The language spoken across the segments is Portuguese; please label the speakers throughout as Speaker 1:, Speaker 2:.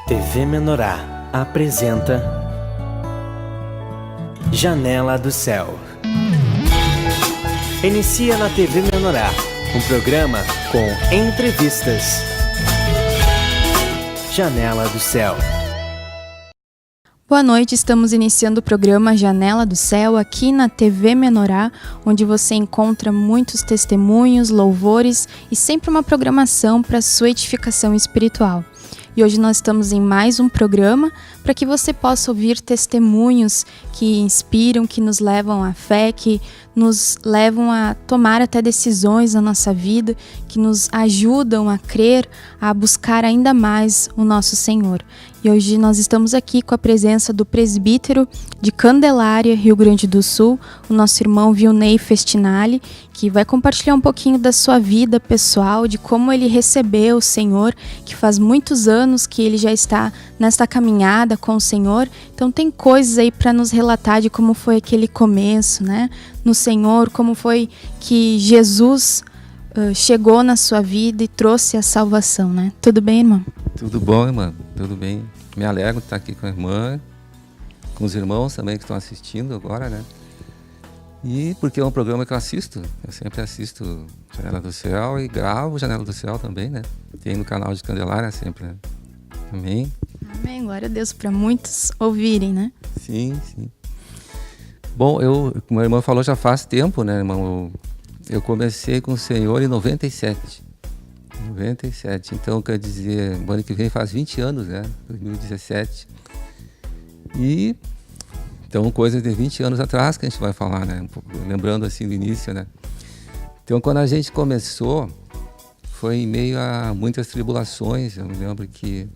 Speaker 1: TV Menorá apresenta Janela do Céu. Inicia na TV Menorá um programa com entrevistas. Janela do Céu.
Speaker 2: Boa noite, estamos iniciando o programa Janela do Céu aqui na TV Menorá, onde você encontra muitos testemunhos, louvores e sempre uma programação para sua edificação espiritual. E hoje nós estamos em mais um programa para que você possa ouvir testemunhos que inspiram, que nos levam à fé, que nos levam a tomar até decisões na nossa vida, que nos ajudam a crer, a buscar ainda mais o nosso Senhor. E hoje nós estamos aqui com a presença do presbítero de Candelária, Rio Grande do Sul, o nosso irmão Vilney Festinali, que vai compartilhar um pouquinho da sua vida pessoal, de como ele recebeu o Senhor, que faz muitos anos que ele já está nesta caminhada com o Senhor. Então tem coisas aí para nos relatar de como foi aquele começo, né? No Senhor, como foi que Jesus chegou na sua vida e trouxe a salvação, né? Tudo bem, irmão?
Speaker 3: Tudo bom, irmã? Tudo bem. Me alegro de estar aqui com a irmã, com os irmãos também que estão assistindo agora, né? E porque é um programa que eu assisto. Eu sempre assisto Janela do Céu e gravo Janela do Céu também, né? Tem no canal de Candelária sempre, né? Amém.
Speaker 2: Amém. Glória a Deus, para muitos ouvirem, né?
Speaker 3: Sim, sim. Bom, como a irmã falou, já faz tempo, né, irmão? Eu comecei com o Senhor em 97. 97, então quer dizer, o ano que vem faz 20 anos, né? 2017. E então coisas de 20 anos atrás que a gente vai falar, né? Lembrando assim do início, né? Então quando a gente começou, foi em meio a muitas tribulações. Eu me lembro que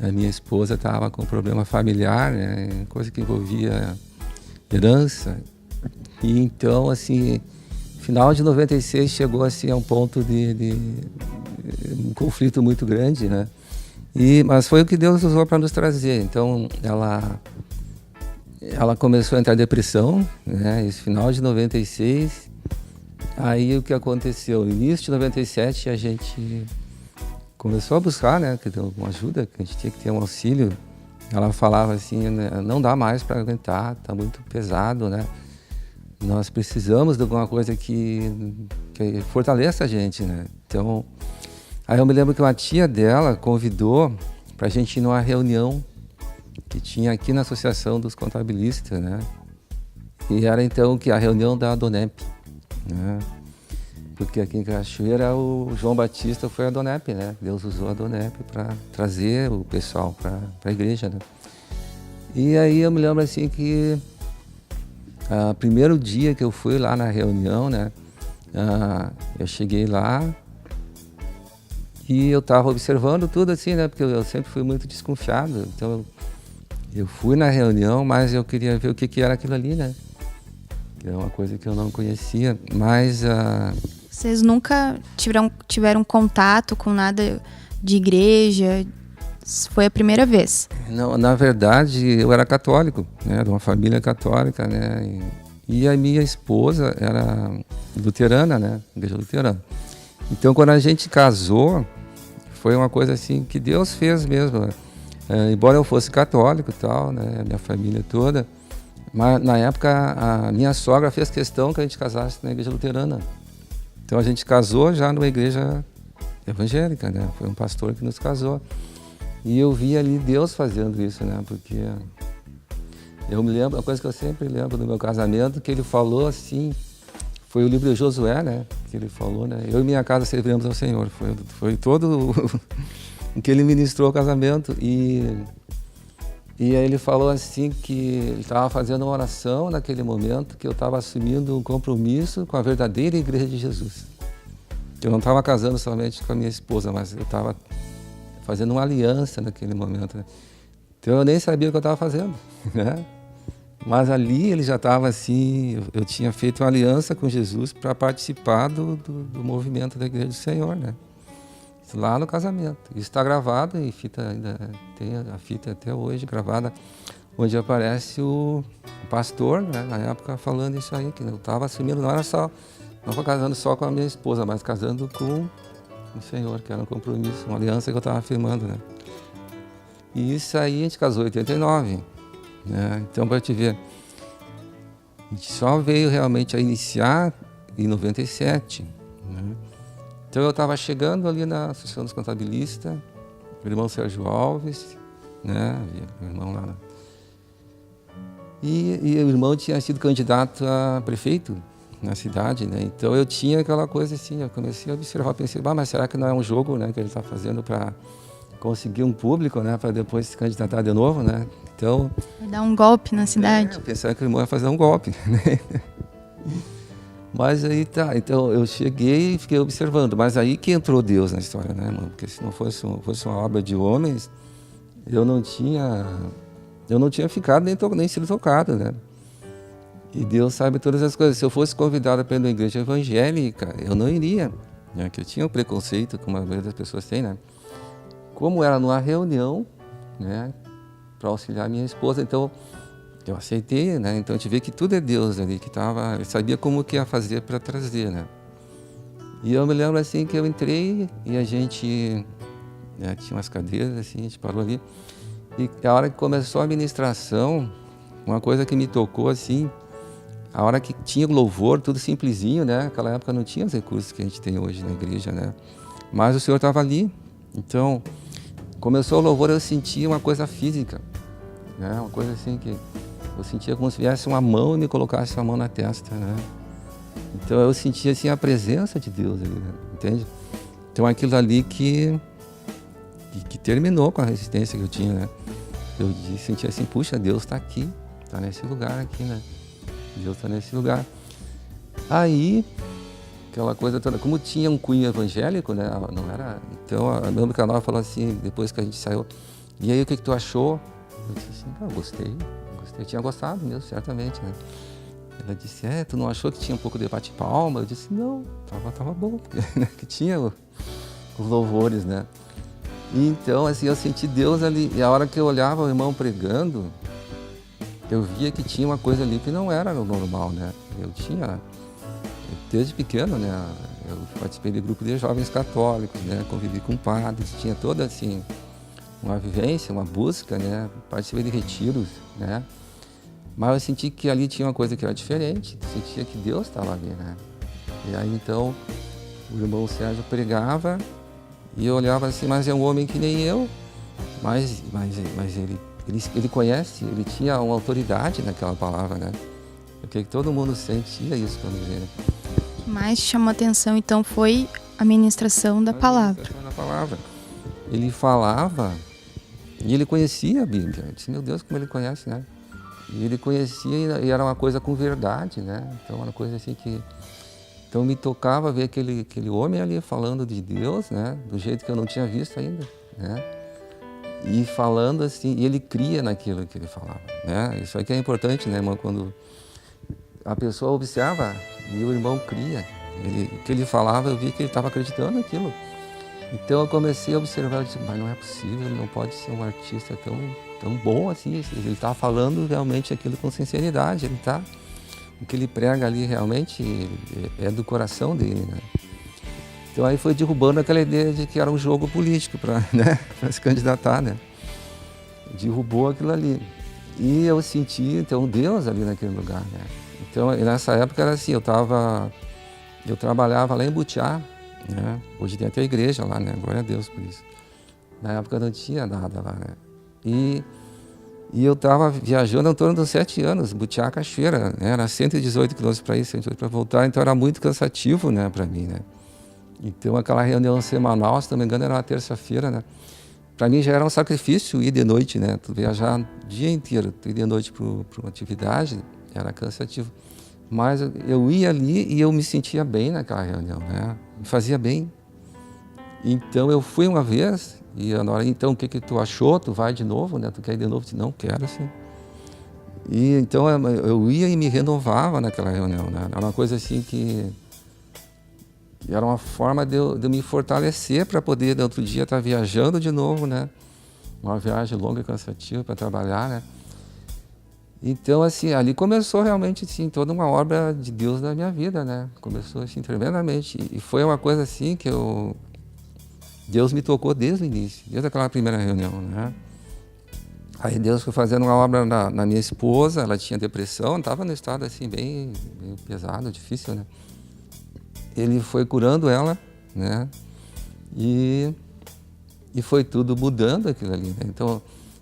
Speaker 3: a minha esposa estava com um problema familiar, né? Coisa que envolvia herança. E então, assim, final de 96 chegou assim a um ponto de um conflito muito grande, né? Mas foi o que Deus usou para nos trazer. Então, ela começou a entrar em depressão, né? Esse final de 96. Aí o que aconteceu? No início de 97 a gente começou a buscar, né? Que deu uma ajuda, que a gente tinha que ter um auxílio. Ela falava assim, né? Não dá mais para aguentar, tá muito pesado, né? Nós precisamos de alguma coisa que fortaleça a gente, né? Então, aí eu me lembro que uma tia dela convidou para a gente ir numa reunião que tinha aqui na Associação dos Contabilistas, né? E era então que a reunião da Donep, né? Porque aqui em Cachoeira o João Batista foi a Donep, né? Deus usou a Donep para trazer o pessoal para a igreja, né? E aí eu me lembro assim que primeiro dia que eu fui lá na reunião, né? Eu cheguei lá e eu estava observando tudo assim, né? Porque eu sempre fui muito desconfiado. Então eu fui na reunião, mas eu queria ver o que era aquilo ali, né? Que é uma coisa que eu não conhecia, mas
Speaker 2: Vocês nunca tiveram contato com nada de igreja? Foi a primeira vez?
Speaker 3: Não, na verdade, eu era católico, né? De uma família católica, né? E a minha esposa era luterana, né? Igreja luterana. Então, quando a gente casou, foi uma coisa assim que Deus fez mesmo, né? Embora eu fosse católico e tal, né? Minha família toda, mas na época a minha sogra fez questão que a gente casasse na igreja luterana. Então a gente casou já numa igreja evangélica, né? Foi um pastor que nos casou. E eu vi ali Deus fazendo isso, né? Porque eu me lembro, a coisa que eu sempre lembro do meu casamento, que ele falou assim, foi o livro de Josué, né? Que ele falou, né? Eu e minha casa serviremos ao Senhor. Foi todo o que ele ministrou ao casamento. E aí ele falou assim que ele estava fazendo uma oração naquele momento, que eu estava assumindo um compromisso com a verdadeira igreja de Jesus. Eu não estava casando somente com a minha esposa, mas eu estava fazendo uma aliança naquele momento, né? Então eu nem sabia o que eu estava fazendo, né? Mas ali ele já estava assim, eu tinha feito uma aliança com Jesus para participar do movimento da Igreja do Senhor, né? Lá no casamento. Isso está gravado em fita, ainda tem a fita até hoje gravada, onde aparece o pastor, né, na época falando isso aí, que eu estava assumindo, não estava casando só com a minha esposa, mas casando com o Senhor, que era um compromisso, uma aliança que eu estava firmando, né? E isso aí a gente casou em 89, né? Então, para te ver, a gente só veio realmente a iniciar em 97, né? Então eu estava chegando ali na Associação dos Contabilistas, o irmão Sérgio Alves, né? O irmão lá. E o irmão tinha sido candidato a prefeito na cidade, né? Então eu tinha aquela coisa assim, eu comecei a observar, pensei, mas será que não é um jogo, né, que ele está fazendo para conseguir um público, né, para depois se candidatar de novo, né? Então
Speaker 2: Vai dar um golpe na cidade.
Speaker 3: eu pensava que o irmão ia fazer um golpe, né? Mas aí tá, então eu cheguei e fiquei observando, mas aí que entrou Deus na história, né, mano? Porque se não fosse uma obra de homens, eu não tinha ficado nem sido tocado, né? E Deus sabe todas as coisas. Se eu fosse convidado pela igreja evangélica, eu não iria, né? Que eu tinha um preconceito, como a maioria das pessoas tem, né? Como era numa reunião, né, para auxiliar minha esposa, então eu aceitei, né? Então a gente vê que tudo é Deus ali, que tava, eu sabia como que ia fazer para trazer, né? E eu me lembro assim que eu entrei e a gente, né, tinha umas cadeiras assim, a gente parou ali. E a hora que começou a ministração, uma coisa que me tocou assim, a hora que tinha o louvor, tudo simplesinho, né? Naquela época não tinha os recursos que a gente tem hoje na igreja, né? Mas o Senhor estava ali. Então, começou o louvor, eu sentia uma coisa física, né? Uma coisa assim que eu sentia como se viesse uma mão e me colocasse a mão na testa, né? Então eu sentia assim a presença de Deus ali, né? Entende? Então aquilo ali que terminou com a resistência que eu tinha, né? Eu sentia assim, puxa, Deus está aqui, está nesse lugar aqui, né? Deus está nesse lugar. Aí, aquela coisa toda, como tinha um cunho evangélico, né? Não era. Então, a meu canal falou assim, depois que a gente saiu, e aí o que tu achou? Eu disse assim, gostei, eu tinha gostado mesmo, certamente, né? Ela disse, tu não achou que tinha um pouco de bate-palma? Eu disse, não, tava bom, porque, né, que tinha os louvores, né? E então, assim, eu senti Deus ali, e a hora que eu olhava o irmão pregando, eu via que tinha uma coisa ali que não era o normal, né? Desde pequeno, né? Eu participei de grupo de jovens católicos, né? Convivi com padres, tinha toda, assim, uma vivência, uma busca, né? Participei de retiros, né? Mas eu senti que ali tinha uma coisa que era diferente, sentia que Deus estava ali, né? E aí, então, o irmão Sérgio pregava e eu olhava assim, mas é um homem que nem eu, mas ele conhece, ele tinha uma autoridade naquela palavra, né? Porque todo mundo sentia isso quando vê, né?
Speaker 2: O que mais chamou a atenção, então, foi a ministração da palavra.
Speaker 3: Ele falava e ele conhecia a Bíblia. Eu disse, meu Deus, como ele conhece, né? E ele conhecia e era uma coisa com verdade, né? Então, era uma coisa assim que... Então, me tocava ver aquele homem ali falando de Deus, né? Do jeito que eu não tinha visto ainda, né? E falando assim, e ele cria naquilo que ele falava, né? Isso aqui é importante, né, irmão? Quando a pessoa observa e o irmão cria. O que ele falava, eu vi que ele estava acreditando naquilo. Então eu comecei a observar, eu disse, mas não é possível, ele não pode ser um artista tão bom assim. Ele está falando realmente aquilo com sinceridade, o que ele prega ali realmente é do coração dele, né? Então aí foi derrubando aquela ideia de que era um jogo político para, né, para se candidatar, né? Derrubou aquilo ali. E eu senti, então, Deus ali naquele lugar, né? Então, nessa época era assim, eu trabalhava lá em Butiá, né? Hoje tem até a igreja lá, né? Glória a Deus por isso. Na época não tinha nada lá, né? E eu estava viajando em torno dos 7 anos, Butiá, Cachoeira, né? Era 118 quilômetros para ir, 118 para voltar, então era muito cansativo, né, para mim, né? Então aquela reunião semanal, se não me engano, era uma terça-feira, né? Para mim já era um sacrifício ir de noite, né? Tu viajar o dia inteiro, tu ir de noite para uma atividade, era cansativo. Mas eu ia ali e eu me sentia bem naquela reunião, né? Me fazia bem. Então eu fui uma vez e na hora, então o que tu achou? Tu vai de novo, né? Tu quer ir de novo? Eu disse, não, quero sim. E então eu ia e me renovava naquela reunião, né? Era uma coisa assim que era uma forma de eu me fortalecer para poder, no outro dia, estar viajando de novo, né? Uma viagem longa e cansativa para trabalhar, né? Então, assim, ali começou realmente, assim, toda uma obra de Deus na minha vida, né? Começou, assim, tremendamente. E foi uma coisa, assim, que Deus me tocou desde o início, desde aquela primeira reunião, né? Aí Deus foi fazendo uma obra na minha esposa, ela tinha depressão, estava no estado assim bem pesado, difícil, né? Ele foi curando ela, né? E foi tudo mudando aquilo ali, né? Então,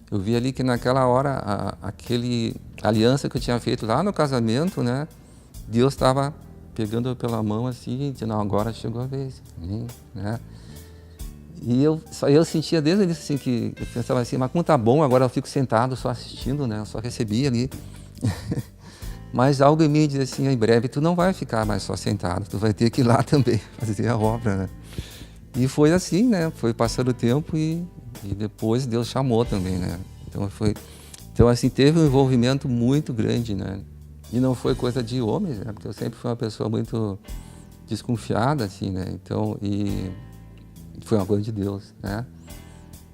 Speaker 3: eu vi ali que naquela hora, aquele aliança que eu tinha feito lá no casamento, né? Deus estava pegando pela mão assim, e dizendo, não, agora chegou a vez, né? E eu sentia desde o início assim, que eu pensava assim, mas como tá bom, agora eu fico sentado só assistindo, né? Eu só recebia ali. Mas algo em mim dizia assim, em breve tu não vai ficar mais só sentado, tu vai ter que ir lá também fazer a obra, né? E foi assim, né? Foi passando o tempo e depois Deus chamou também, né? Então assim, teve um envolvimento muito grande, né? E não foi coisa de homens, né? Porque eu sempre fui uma pessoa muito desconfiada, assim, né? Então, foi uma coisa de Deus, né?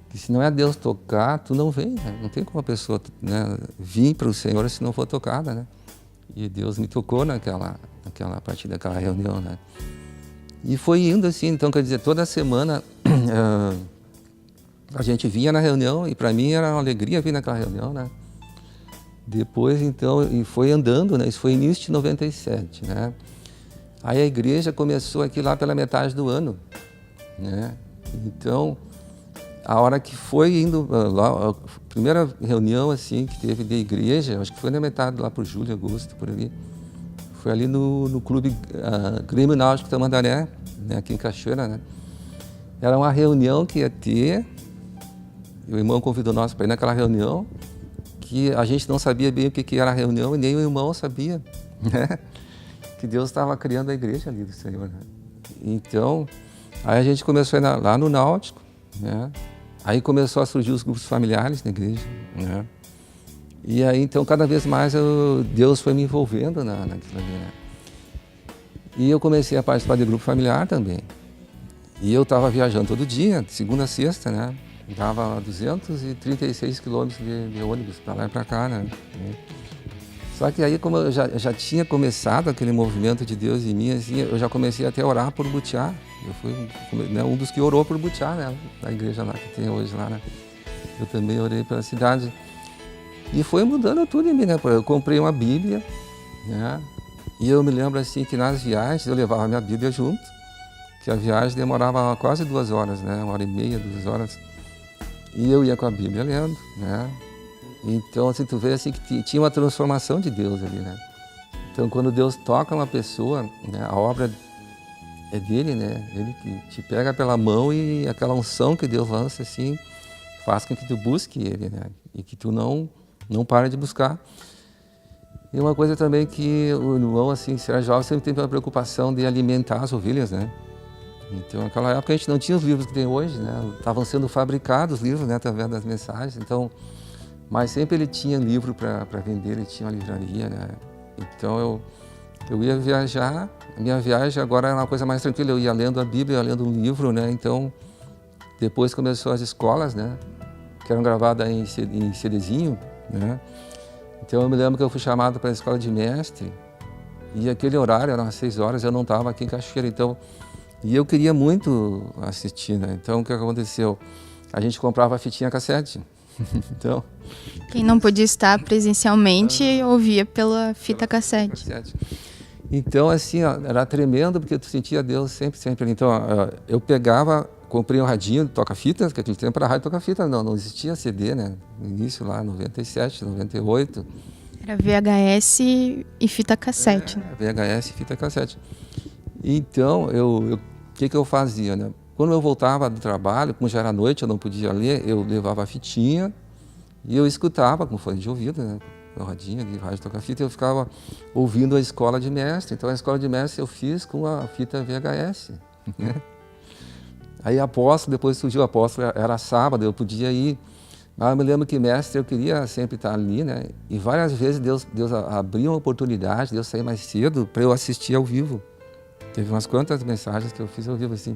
Speaker 3: Que se não é Deus tocar, tu não vem, né? Não tem como a pessoa, né, vir para o Senhor se não for tocada, né? E Deus me tocou a partir daquela reunião, né? E foi indo assim, então, quer dizer, toda semana a gente vinha na reunião e para mim era uma alegria vir naquela reunião, né? Depois, então, e foi andando, né? Isso foi início de 97, né? Aí a igreja começou aqui lá pela metade do ano, né? Então, a hora que foi indo lá, a primeira reunião assim que teve de igreja, acho que foi na metade lá por julho, agosto, por ali, foi ali no clube Grêmio Náutico Tamandaré, né, aqui em Cachoeira, né? Era uma reunião que ia ter, e o irmão convidou nós para ir naquela reunião, que a gente não sabia bem o que era a reunião e nem o irmão sabia, né? Que Deus estava criando a igreja ali do Senhor, né? Então, aí a gente começou a ir lá no Náutico, né? Aí começou a surgir os grupos familiares na igreja, né? E aí, então, cada vez mais Deus foi me envolvendo naquilo ali, né? E eu comecei a participar de grupo familiar também. E eu estava viajando todo dia, de segunda a sexta, né? Dava 236 quilômetros de ônibus para lá e para cá, né? Só que aí, como eu já tinha começado aquele movimento de Deus em mim, assim, eu já comecei até a orar por Butiá. Eu fui, né, um dos que orou por Butiá, né? Na igreja lá que tem hoje lá, né? Eu também orei pela cidade. E foi mudando tudo em mim, né? Eu comprei uma Bíblia, né? E eu me lembro assim que nas viagens eu levava a minha Bíblia junto, que a viagem demorava quase 2 horas, né? 1h30, 2 horas. E eu ia com a Bíblia lendo, né? Então, assim, tu vê assim que tinha uma transformação de Deus ali, né? Então, quando Deus toca uma pessoa, né, a obra é dele, né? Ele que te pega pela mão e aquela unção que Deus lança, assim, faz com que tu busque ele, né? E que tu não pare de buscar. E uma coisa também que o irmão, assim, se era jovem, sempre teve uma preocupação de alimentar as ovelhas, né? Então, naquela época a gente não tinha os livros que tem hoje, né? Estavam sendo fabricados os livros, né, através das mensagens. Então, mas sempre ele tinha livro para vender, ele tinha uma livraria, né? Então eu ia viajar, a minha viagem agora era uma coisa mais tranquila, eu ia lendo a Bíblia, eu ia lendo um livro, né? Então, depois começou as escolas, né? Que eram gravadas em CDzinho, né? Então eu me lembro que eu fui chamado para a escola de mestre e aquele horário, eram às 6 horas, eu não estava aqui em Cachoeira, então... E eu queria muito assistir, né? Então, o que aconteceu? A gente comprava a fitinha cassete. Então,
Speaker 2: quem não podia estar presencialmente ouvia pela fita cassete.
Speaker 3: Então, assim, ó, era tremendo, porque tu sentia Deus sempre, sempre. Então, eu pegava, comprei um radinho, toca-fita, que aquele tempo era rádio toca-fita, não existia CD, né? No início lá, 97, 98.
Speaker 2: Era VHS e fita cassete.
Speaker 3: VHS e fita cassete. Então, o que eu fazia, né? Quando eu voltava do trabalho, como já era noite, eu não podia ler, eu levava a fitinha e eu escutava com fone de ouvido, né? Meu radinho de rádio toca-fita, eu ficava ouvindo a escola de mestre. Então, a escola de mestre eu fiz com a fita VHS, né? Aí, apóstolo, depois surgiu o apóstolo, era sábado, eu podia ir. Mas eu me lembro que mestre, eu queria sempre estar ali, né? E várias vezes Deus abriu uma oportunidade de eu sair mais cedo para eu assistir ao vivo. Teve umas quantas mensagens que eu fiz ao vivo, assim.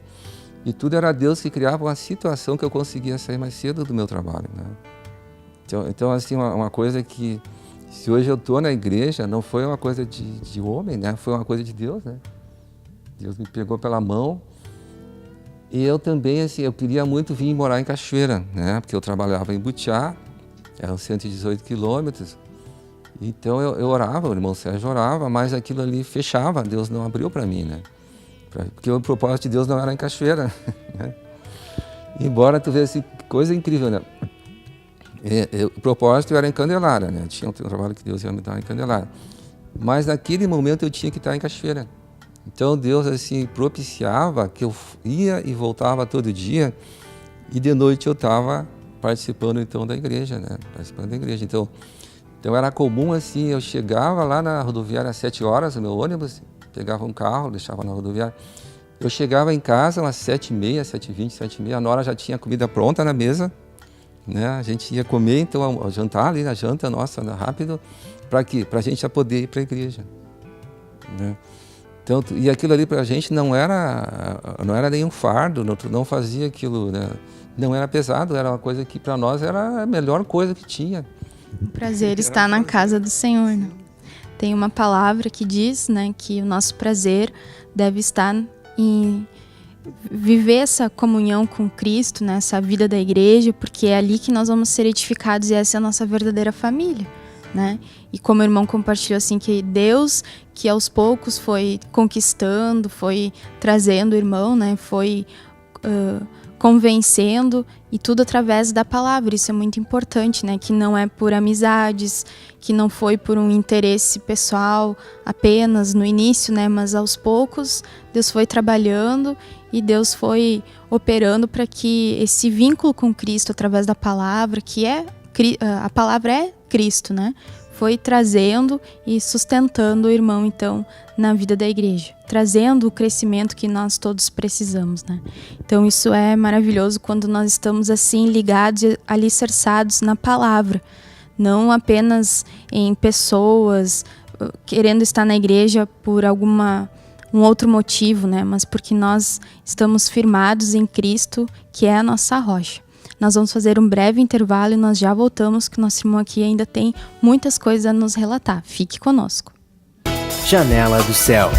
Speaker 3: E tudo era Deus que criava uma situação que eu conseguia sair mais cedo do meu trabalho, né? Então assim, uma coisa que, se hoje eu estou na igreja, não foi uma coisa de homem, né? Foi uma coisa de Deus, né? Deus me pegou pela mão. E eu também, assim, eu queria muito vir morar em Cachoeira, né? Porque eu trabalhava em Butiá. eram 118 quilômetros. Então eu orava, o irmão Sérgio orava, mas aquilo ali fechava, Deus não abriu para mim, né? Porque o propósito de Deus não era em Cachoeira, né? Embora tu vesse coisa incrível, né? O propósito era em Candelária, né? Tinha um trabalho que Deus ia me dar em Candelária. Mas naquele momento eu tinha que estar em Cachoeira. Então Deus assim propiciava que eu ia e voltava todo dia, e de noite eu estava participando então da igreja, né? Participando da igreja. Então era comum assim, eu chegava lá na rodoviária às 7 horas, o meu ônibus, pegava um carro, deixava na rodoviária. Eu chegava em casa às 7h30, 7h20, 7h30, na hora já tinha comida pronta na mesa, né? A gente ia comer, então, ao jantar ali, na janta nossa, rápido, para quê? Para a gente já poder ir para a igreja, né? Então, e aquilo ali para a gente não era nenhum fardo, não fazia aquilo, né? Não era pesado, era uma coisa que para nós era a melhor coisa que tinha.
Speaker 2: O prazer está na casa do Senhor, né? Tem uma palavra que diz, né, que o nosso prazer deve estar em viver essa comunhão com Cristo, né, essa vida da igreja, porque é ali que nós vamos ser edificados e essa é a nossa verdadeira família, né? E como o irmão compartilhou assim, que Deus, que aos poucos foi conquistando, foi trazendo o irmão, né, foi convencendo, e tudo através da palavra. Isso é muito importante, né? Que não é por amizades, que não foi por um interesse pessoal apenas no início, né? Mas aos poucos Deus foi trabalhando e Deus foi operando para que esse vínculo com Cristo através da palavra, que a palavra é Cristo, né? Foi trazendo e sustentando o irmão, então, na vida da igreja, trazendo o crescimento que nós todos precisamos, né? Então, isso é maravilhoso quando nós estamos, assim, ligados e alicerçados na palavra, não apenas em pessoas querendo estar na igreja por um outro motivo, né? Mas porque nós estamos firmados em Cristo, que é a nossa rocha. Nós vamos fazer um breve intervalo e nós já voltamos, que o nosso irmão aqui ainda tem muitas coisas a nos relatar. Fique conosco.
Speaker 1: Janela do Céu.